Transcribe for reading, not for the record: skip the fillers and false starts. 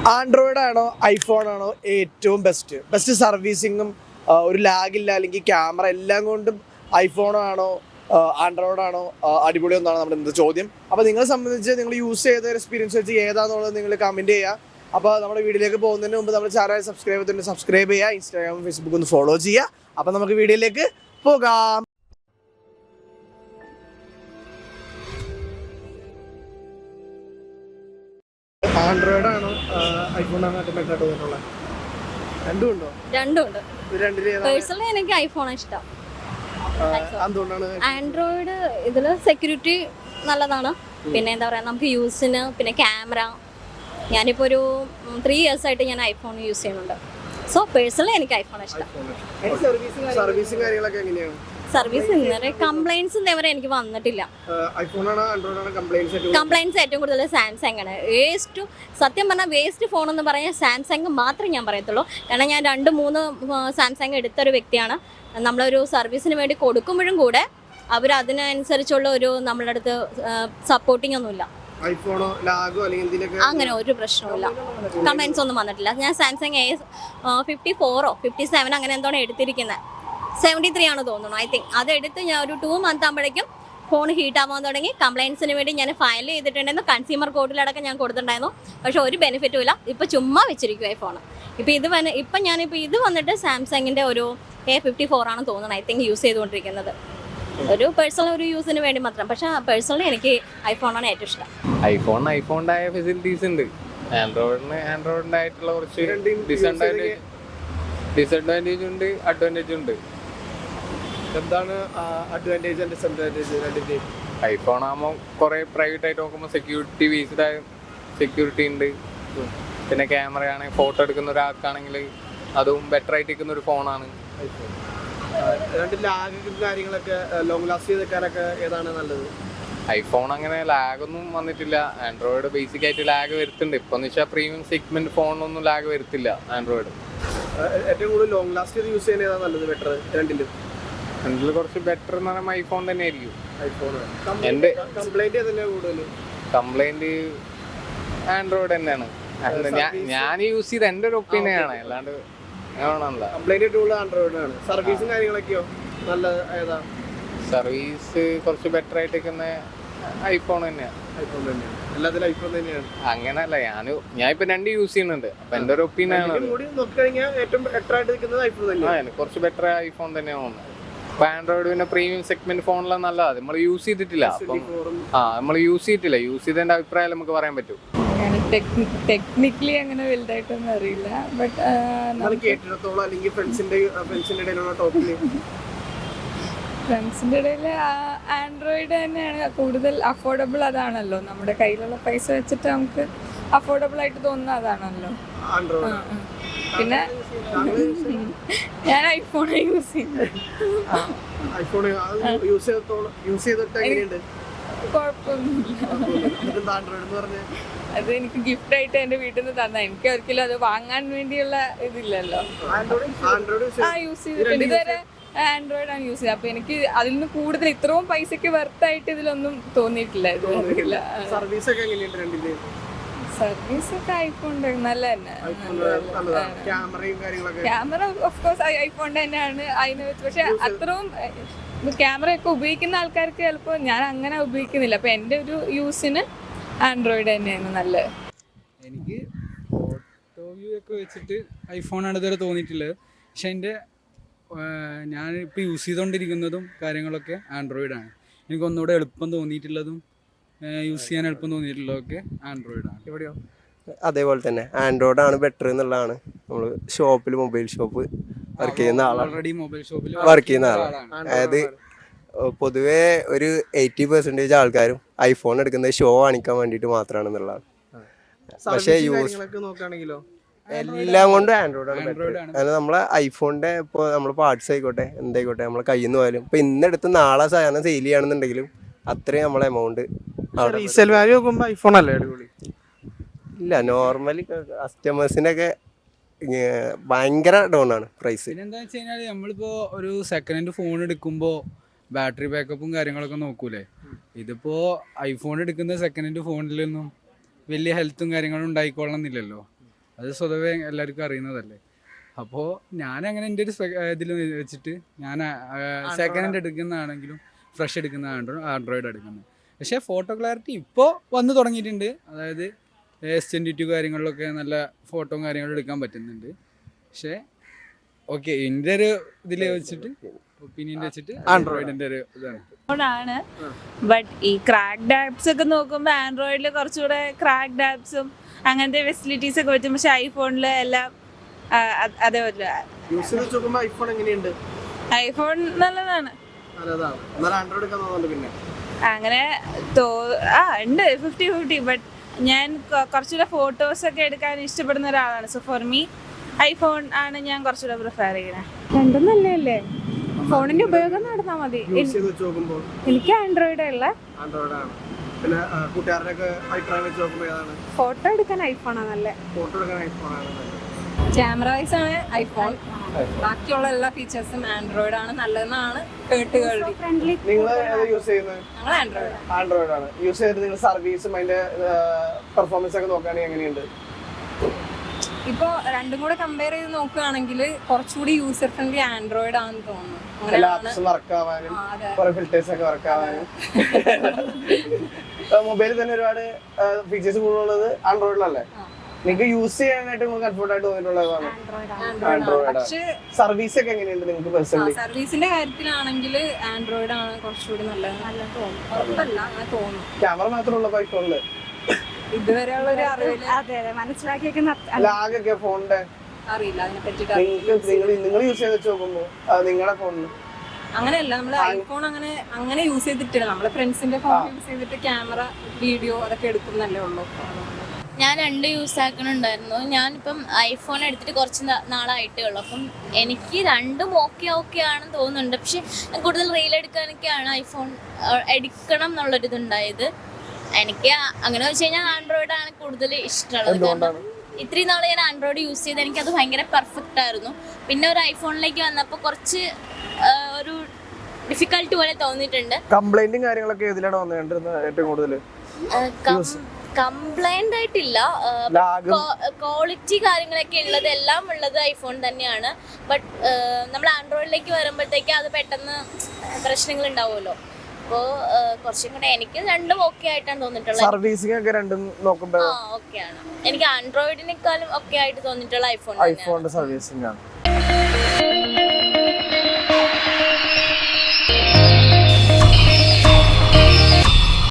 Android ആണോ iPhone ആണോ ഏറ്റവും ബെസ്റ്റ് സർവീസിങ്ങും ഒരു ലാഗില്ല അല്ലെങ്കിൽ ക്യാമറ എല്ലാം കൊണ്ടും ഐഫോൺ ആണോ ആൻഡ്രോയിഡ് ആണോ അടിപൊളി ഒന്നാണ് നമ്മുടെ ഇന്നത്തെ ചോദ്യം. അപ്പോൾ നിങ്ങളെ സംബന്ധിച്ച് നിങ്ങൾ യൂസ് ചെയ്ത എക്സ്പീരിയൻസ് വെച്ച് ഏതാണെന്നുള്ളത് നിങ്ങൾ കമൻറ്റ് ചെയ്യുക. അപ്പോൾ നമ്മുടെ വീഡിയോയിലേക്ക് പോകുന്നതിന് മുമ്പ് നമ്മുടെ ചാനൽ സബ്സ്ക്രൈബ് ചെയ്യുക, ഇൻസ്റ്റാഗ്രാമും ഫേസ്ബുക്കും ഒന്ന് ഫോളോ ചെയ്യുക. അപ്പോൾ നമുക്ക് വീഡിയോയിലേക്ക് പോകാം. ആൻഡ്രോയിഡ് ആണോ ഐഫോൺ ആണോ ബെറ്റർ ആയിട്ട് തോന്നിയിട്ടുള്ളത്? രണ്ടുമുണ്ടോ? രണ്ടുമുണ്ട്. രണ്ടില് പേഴ്സണലി എനിക്ക് ഐഫോൺ ഇഷ്ടം. എന്തുകൊണ്ടാണ്? ആൻഡ്രോയിഡ് ഇതില് സെക്യൂരിറ്റി നല്ലതാണ്, പിന്നെ എന്താ പറയാ നമുക്ക് യൂസിന്, പിന്നെ ക്യാമറ. ഞാനിപ്പോൾ ഒരു 3 years ആയിട്ട് ഞാൻ ഐഫോൺ യൂസ് ചെയ്യുന്നുണ്ട്. സോ പേഴ്സണലി എനിക്ക് ഐഫോൺ ഇഷ്ടം. സർവീസും കാര്യങ്ങളൊക്കെ എങ്ങനെയാണ്? സർവീസ് ഇന്നലെ കംപ്ലൈൻറ്റ്സ് ഇന്നേവരെ എനിക്ക് വന്നിട്ടില്ല. കംപ്ലൈൻറ്റ്സ് ഏറ്റവും കൂടുതൽ സാംസങ് ആണ്. സത്യം പറഞ്ഞാൽ വേസ്റ്റ് ഫോൺ എന്ന് പറഞ്ഞാൽ സാംസങ് മാത്രമേ ഞാൻ പറയത്തുള്ളൂ. കാരണം ഞാൻ 2-3 സാംസങ് എടുത്തൊരു വ്യക്തിയാണ്. നമ്മളൊരു സർവീസിന് വേണ്ടി കൊടുക്കുമ്പോഴും കൂടെ അവർ അതിനനുസരിച്ചുള്ള ഒരു നമ്മളുടെ അടുത്ത് സപ്പോർട്ടിങ് ഒന്നുമില്ല. അങ്ങനെ ഒരു പ്രശ്നവുമില്ല, കംപ്ലൈൻറ്റ്സ് ഒന്നും വന്നിട്ടില്ല. ഞാൻ സാംസങ് A54 57 അങ്ങനെ എന്തോ എടുത്തിരിക്കുന്നത്. 73 ആണ് തോന്നുന്നു, ഐ തിങ്ക്. അതെടുത്ത് ഞാൻ ഒരു 2 month ആകുമ്പോഴേക്കും ഫോൺ ഹീറ്റ് ആവാൻ തുടങ്ങി. കംപ്ലൈൻറ്റ്സിന് വേണ്ടി ഞാൻ ഫയൽ ചെയ്തിട്ടുണ്ടായിരുന്നു, കൺസ്യൂമർ കോർട്ടിലടക്കം ഞാൻ കൊടുത്തിട്ടുണ്ടായിരുന്നു. പക്ഷെ ഒരു ബെനിഫിറ്റും ഇല്ല. ഇപ്പം ചുമ്മാ വെച്ചിരിക്കും ഈ ഫോൺ. ഇപ്പം ഞാനിപ്പോൾ ഇത് വന്നിട്ട് സാംസങ്ങിൻ്റെ ഒരു A54 ആണ് തോന്നുന്നത്, ഐ തിങ്ക് യൂസ് ചെയ്തുകൊണ്ടിരിക്കുന്നത്. ഒരു പേഴ്സണൽ ഒരു യൂസിന് വേണ്ടി മാത്രം. പക്ഷെ പേഴ്സണലി എനിക്ക് ഐഫോണാണ് ഏറ്റവും ഇഷ്ടം. ഐഫോണിൻ്റെ ആയ ഫെസിലിറ്റീസ് ഉണ്ട്. ആൻഡ്രോയിഡിൻ്റെ ആയിട്ടുള്ള കുറച്ച് ഡിസഡ്വാൻറ്റേജ് ഉണ്ട്, അഡ്വാൻറ്റേജ് ഉണ്ട്. എന്താണ് അഡ്വാൻറ്റേജ് ആൻഡ് ഡിസഡ്വാൻറ്റേജ് രണ്ടിന്റെയും? ഐഫോൺ ആകുമ്പോൾ കുറേ പ്രൈവറ്റ് ആയിട്ട് നോക്കുമ്പോൾ സെക്യൂരിറ്റി ഉണ്ട്. പിന്നെ ക്യാമറ ആണെങ്കിൽ ഫോട്ടോ എടുക്കുന്ന ഒരാൾക്കാണെങ്കിൽ അതും ബെറ്റർ ആയിട്ട് ഇരിക്കുന്ന ഒരു ഫോണാണ് ഐഫോൺ. കാര്യങ്ങളൊക്കെ ലോങ് ലാസ്റ്റ് ചെയ്തൊക്കെ ഏതാണ് നല്ലത്? ഐഫോൺ അങ്ങനെ ലാഗൊന്നും വന്നിട്ടില്ല. ആൻഡ്രോയിഡ് ബേസിക് ആയിട്ട് ലാഗ് വരുത്തുന്നുണ്ട്. ഇപ്പം വെച്ചാൽ പ്രീമിയം സെഗ്മെന്റ് ഫോണൊന്നും ലാഗ് വരുത്തില്ല ആൻഡ്രോയിഡ്. ഏറ്റവും കൂടുതൽ ലോങ് ലാസ്റ്റ് ചെയ്ത് യൂസ് ചെയ്യാൻ ഏതാണ് നല്ലത്? ബെറ്റർ രണ്ടിൽ കുറച്ച് ബെറ്റർ എന്ന് പറയുമ്പോൾ ഐഫോൺ തന്നെ ആയിരിക്കും. കംപ്ലൈന്റ് ആൻഡ്രോയിഡ് തന്നെയാണ്. ഞാൻ യൂസ് ചെയ്ത് എൻ്റെ ഒരു ഒപ്പീനിയനാണ്, അല്ലാണ്ട് സർവീസും കാര്യങ്ങളൊക്കെയോ നല്ല ഏതാ? സർവീസ് കുറച്ച് ബെറ്റർ ആയിട്ട് നിൽക്കുന്ന ഐഫോൺ തന്നെയാണ്. എല്ലാത്തിലും ഐഫോൺ തന്നെയാണ്. അങ്ങനല്ല, ഞാൻ ഇപ്പൊ 2 യൂസ് ചെയ്യുന്നുണ്ട്. അപ്പൊ എന്റെ ഒരു ഒപ്പീനിയൻ കുറച്ച് ബെറ്റർ ഐഫോൺ തന്നെയാണ് തോന്നുന്നത്. ഇപ്പൊ ആൻഡ്രോയിഡ് പിന്നെ പ്രീമിയം സെഗ്മെന്റ് ഫോണെല്ലാം നല്ലതാണ്. നമ്മൾ യൂസ് ചെയ്തിട്ടില്ല. അപ്പം നമ്മൾ യൂസ് ചെയ്തതിന്റെ അഭിപ്രായം നമുക്ക് പറയാൻ പറ്റും. ടെക്നിക്കലി അങ്ങനെ വലുതായിട്ടൊന്നും അറിയില്ല. ബട്ട് ഫ്രണ്ട്സിൻ്റെ ഇടയിൽ ആൻഡ്രോയിഡ് തന്നെയാണ് കൂടുതൽ അഫോർഡബിൾ. അതാണല്ലോ നമ്മുടെ കയ്യിലുള്ള പൈസ വെച്ചിട്ട് നമുക്ക് അഫോർഡബിൾ ആയിട്ട് തോന്നുന്ന അതാണല്ലോ. പിന്നെ ഞാൻ ഐഫോൺ യൂസ് ചെയ്യുന്നത്. കുഴപ്പമൊന്നുമില്ല. അത് എനിക്ക് ഗിഫ്റ്റ് ആയിട്ട് എൻ്റെ വീട്ടിൽ നിന്ന് തന്ന. എനിക്ക് ഒരിക്കലും അത് വാങ്ങാൻ വേണ്ടിയുള്ള ഇതില്ലല്ലോ. യൂസ് ചെയ്തിട്ടുണ്ട് ഇതുവരെ. ആൻഡ്രോയിഡ് ആണ് യൂസ് ചെയ്തത്. അപ്പൊ എനിക്ക് അതിൽ നിന്ന് കൂടുതൽ ഇത്രയും പൈസക്ക് വെർത്തായിട്ട് ഇതിലൊന്നും തോന്നിയിട്ടില്ല. സർവീസ് ഒക്കെ ഐഫോൺ നല്ല തന്നെ. ക്യാമറ ഓഫ് കോഴ്സ് ഐഫോണിന്റെ തന്നെയാണ് അതിനെ വെച്ച്. പക്ഷെ അത്രയും ക്യാമറയൊക്കെ ഉപയോഗിക്കുന്ന ആൾക്കാർക്ക് ചിലപ്പോൾ ഞാൻ അങ്ങനെ ഉപയോഗിക്കുന്നില്ല. അപ്പൊ എൻ്റെ ഒരു യൂസിന് ആൻഡ്രോയിഡ് തന്നെയാണ് നല്ലത്. എനിക്ക് ഫോട്ടോ വ്യൂ ഒക്കെ വെച്ചിട്ട് ഐഫോണാണ് ഇതുവരെ തോന്നിയിട്ടുള്ളത്. പക്ഷെ എൻ്റെ ഞാനിപ്പോൾ യൂസ് ചെയ്തുകൊണ്ടിരിക്കുന്നതും കാര്യങ്ങളൊക്കെ ആൻഡ്രോയിഡാണ്. എനിക്ക് ഒന്നുകൂടെ എളുപ്പം തോന്നിയിട്ടുള്ളതും യൂസ് ചെയ്യാൻ എളുപ്പം തോന്നിയിട്ടുള്ളതൊക്കെ ആൻഡ്രോയിഡാണ്. എവിടെയോ അതേപോലെ തന്നെ ആൻഡ്രോയിഡാണ് ബെറ്റർ എന്നുള്ളതാണ്. നമ്മൾ ഷോപ്പിൽ മൊബൈൽ ഷോപ്പ് വർക്ക് ചെയ്യുന്ന ആളാണ്. ഓൾറെഡി മൊബൈൽ ഷോപ്പിൽ വർക്ക് ചെയ്യുന്ന ആളാണ്. അതായത് പൊതുവേ ഒരു 80% ആൾക്കാരും ഐഫോൺ എടുക്കുന്നത് ഷോ കാണിക്കാൻ വേണ്ടിയിട്ട് മാത്രമാണെന്നുള്ളതാണ്. പക്ഷേ നോക്കുകയാണെങ്കിലോ എല്ലാം കൊണ്ടും ആൻഡ്രോയിഡാണ് ബെറ്റർ. കാരണം നമ്മളെ ഐഫോണിന്റെ ഇപ്പോൾ നമ്മൾ പാർട്സ് ആയിക്കോട്ടെ എന്തായിക്കോട്ടെ നമ്മളെ കയ്യിൽ നിന്ന് പോയാലും ഇപ്പൊ ഇന്നെടുത്ത് നാളെ സാധനം സെയിൽ ചെയ്യുകയാണെന്നുണ്ടെങ്കിലും അത്രയും നമ്മളെ എമൗണ്ട് റീസെയിൽ വാല്യൂ നോക്കുമ്പോൾ ഐഫോൺ അല്ലേ അടിപൊളി? ഇല്ല, നോർമലി കസ്റ്റമേഴ്സിനൊക്കെ ഭയങ്കര ഡൗൺ ആണ് പ്രൈസ്. പിന്നെന്താ വെച്ച് കഴിഞ്ഞാൽ നമ്മളിപ്പോൾ ഒരു സെക്കൻഡ് ഹാൻഡ് ഫോൺ എടുക്കുമ്പോൾ ബാറ്ററി ബാക്കപ്പും കാര്യങ്ങളൊക്കെ നോക്കൂലേ. ഇതിപ്പോൾ ഐഫോൺ എടുക്കുന്ന സെക്കൻഡ് ഹാൻഡ് ഫോണിലൊന്നും വലിയ ഹെൽത്തും കാര്യങ്ങളും ഉണ്ടായിക്കൊള്ളണമെന്നില്ലല്ലോ. അത് സ്വതവേ എല്ലാവർക്കും അറിയുന്നതല്ലേ. അപ്പോൾ ഞാനങ്ങനെ എൻ്റെ ഒരു ഇതിൽ വെച്ചിട്ട് ഞാൻ സെക്കൻഡ് ഹാൻഡ് എടുക്കുന്നതാണെങ്കിലും ഫ്രഷ് എടുക്കുന്ന ആൻഡ്രോയിഡ് എടുക്കുന്നത്. പക്ഷേ ഫോട്ടോ ക്ലാരിറ്റി ഇപ്പോൾ വന്ന് തുടങ്ങിയിട്ടുണ്ട്. അതായത് S22 കാര്യങ്ങളിലൊക്കെ നല്ല ഫോട്ടോയും കാര്യങ്ങളും എടുക്കാൻ പറ്റുന്നുണ്ട്. പക്ഷേ ഓക്കെ, എൻ്റെ ഒരു ഇതിൽ വെച്ചിട്ട് ഒപ്പീനിയൻ വെച്ചിട്ട് ആൻഡ്രോയിഡിൻ്റെ ഒരു ഇതാണ്. ആണ് ബട്ട് ഈ ക്രാക്ഡ് ആപ്സ് ഒക്കെ നോക്കുമ്പോൾ ആൻഡ്രോയിഡിൽ കുറച്ചുകൂടെ ക്രാക്ഡ് ആപ്സും അങ്ങനത്തെ ഫെസിലിറ്റീസ് ഒക്കെ പറ്റും. പക്ഷെ ഐഫോണിൽ എല്ലാം അതേ പറ്റില്ല. യൂസ് ചെയ്ത് നോക്കുമ്പോൾ ഐഫോൺ എങ്ങനെയുണ്ട്? ഐഫോൺ നല്ലതാണ്. നല്ലതാണ്. എന്നാൽ ആൻഡ്രോയിഡ് ഒക്കെ തോന്നുന്നുണ്ട്. പിന്നെ അങ്ങനെ ഉണ്ട് 50-50. ബട്ട് ഞാൻ കുറച്ചുകൂടെ ഫോട്ടോസൊക്കെ എടുക്കാൻ ഇഷ്ടപ്പെടുന്ന ഒരാളാണ്. സോ ഫോർ മീ ഐഫോൺ ആണ് ഞാൻ കുറച്ചുകൂടെ പ്രിഫർ ചെയ്യുന്നത്. രണ്ടും നല്ലതല്ലേ, ഫോണിന്റെ ഉപയോഗം നടന്നാൽ മതി. യൂസ് ചെയ്ത് വെച്ച് നോക്കുമ്പോൾ എനിക്ക് ആൻഡ്രോയിഡ് ഉള്ള ആൻഡ്രോയിഡാണ്. പിന്നെ കൂട്ടുകാരുടെ ഒക്കെ അഭിപ്രായം വെച്ച് നോക്കുമ്പോൾ ഏതാണ്? ഫോട്ടോ എടുക്കാൻ ഐഫോണാണ് നല്ലത്. ഫോട്ടോ എടുക്കാൻ ഐഫോണാണ് നല്ലത്. ക്യാമറ വൈസ് ആണ് ഐഫോൺ, ബാക്കിയുള്ള എല്ലാ ഫീച്ചേഴ്സും ആൻഡ്രോയിഡ് ആണ് നല്ലതെന്നാണ് കേട്ടുകേൾവി. ഫ്രണ്ട്ലി. നിങ്ങൾ ഏത് യൂസ് ചെയ്യുന്നത്? ഞങ്ങൾ ആൻഡ്രോയിഡ്. ആൻഡ്രോയിഡ് ആണ് യൂസ് ചെയ്തിട്ട് നിങ്ങൾ സർവീസും അതിന്റെ പെർഫോമൻസ് ഒക്കെ നോക്കുകയാണെങ്കിൽ എങ്ങനെയുണ്ട്? ഇപ്പോൾ രണ്ടും കൂടെ കമ്പയർ ചെയ്ത് നോക്കുകയാണെങ്കിൽ കുറച്ചുകൂടി യൂസർ ഫ്രണ്ട്ലി ആൻഡ്രോയിഡ് ആണെന്ന് തോന്നുന്നു. എല്ലാ അങ്ങനെയാണ്. ആപ്സും വർക്ക് ആവാനും അതെ. കുറെ ഫിൽറ്റേഴ്സ് ഒക്കെ വർക്ക് ആവാനും മൊബൈലിൽ തന്നെ ഒരുപാട് ഫീച്ചേഴ്സ് കൂടുതലുള്ളത് ആൻഡ്രോയിഡിലല്ലേ? നിങ്ങൾക്ക് യൂസ് ചെയ്യാനായിട്ട് നിങ്ങൾക്ക് കംഫർട്ട് ആയിട്ട് തോന്നിയിട്ടുള്ളതാണ് ആൻഡ്രോയിഡ്. പക്ഷേ സർവീസ് ഒക്കെ എങ്ങനെയുണ്ട് നിങ്ങൾക്ക് പേഴ്സണലി? സർവീസിന്റെ കാര്യത്തിലാണെങ്കിൽ ആൻഡ്രോയിഡ് ആണ് കുറച്ചുകൂടി നല്ലത്. ഉറപ്പല്ല, അങ്ങനെ തോന്നുന്നു. ക്യാമറ മാത്രമുള്ള ഐഫോണില് ഇതുവരെയുള്ള ഒരു അറിവില്ല, അതെ അതെ, മനസ്സിലാക്കിയേക്കുന്ന ലാഗൊക്കെ ഫോണിന്റെ അറിയില്ല അതിനെ പറ്റി. നിങ്ങൾ യൂസ് ചെയ്ത് വെച്ച് നോക്കുമ്പോ നിങ്ങളുടെ ഫോണിന് അങ്ങനെയല്ല, നമ്മൾ ഐഫോൺ അങ്ങനെ യൂസ് ചെയ്തിട്ടില്ല. നമ്മള് ഫ്രണ്ട്സിന്റെ ഫോൺ യൂസ് ചെയ്തിട്ട് ക്യാമറ വീഡിയോ അതൊക്കെ എടുക്കുന്നല്ലേ ഉള്ളൂ. ഞാൻ 2 യൂസ് ആക്കണുണ്ടായിരുന്നു. ഞാനിപ്പം ഐഫോൺ എടുത്തിട്ട് കുറച്ച് നാളായിട്ടേ ഉള്ളൂ. അപ്പം എനിക്ക് രണ്ടും ഓക്കെ ആണെന്ന് തോന്നുന്നുണ്ട്. പക്ഷെ കൂടുതൽ റീൽ എടുക്കാനൊക്കെയാണ് ഐഫോൺ എടുക്കണം എന്നുള്ളൊരിതുണ്ടായത്. എനിക്ക് അങ്ങനെ വെച്ച് കഴിഞ്ഞാൽ ആൻഡ്രോയിഡ് ആണ് കൂടുതൽ ഇഷ്ടമുള്ളത്. കാരണം ഇത്രയും നാൾ ഞാൻ ആൻഡ്രോയിഡ് യൂസ് ചെയ്ത് എനിക്കത് ഭയങ്കര പെർഫെക്റ്റ് ആയിരുന്നു. പിന്നെ ഒരു ഐഫോണിലേക്ക് വന്നപ്പോൾ കുറച്ച് ഒരു ഡിഫിക്കൽട്ട് പോലെ തോന്നിയിട്ടുണ്ട്. കംപ്ലൈന്റും കാര്യങ്ങളൊക്കെ ഏതിലാണ് വന്നിട്ടുള്ളത് ഏറ്റവും കൂടുതൽ? കംപ്ലൈന്റ് ആയിട്ടില്ല, ക്വാളിറ്റി കാര്യങ്ങളൊക്കെ എല്ലാം ഉള്ളത് ഐഫോൺ തന്നെയാണ്. ബട്ട് നമ്മൾ ആൻഡ്രോയിഡിലേക്ക് വരുമ്പോഴത്തേക്ക് അത് പെട്ടെന്ന് പ്രശ്നങ്ങൾ ഉണ്ടാവുമല്ലോ. അപ്പോൾ കുറച്ചും കൂടെ എനിക്ക് രണ്ടും ഓക്കെ ആയിട്ടാണ് തോന്നിയിട്ടുള്ളത്. സർവീസിംഗ് ഒക്കെ രണ്ടും നോക്കുമ്പോൾ ഓക്കെയാണ്. എനിക്ക് ആൻഡ്രോയിഡിനേക്കാളും ഒക്കെ ആയിട്ട് തോന്നിയിട്ടുള്ള ഐഫോണിന്റെ സർവീസിംഗ് ആണ്.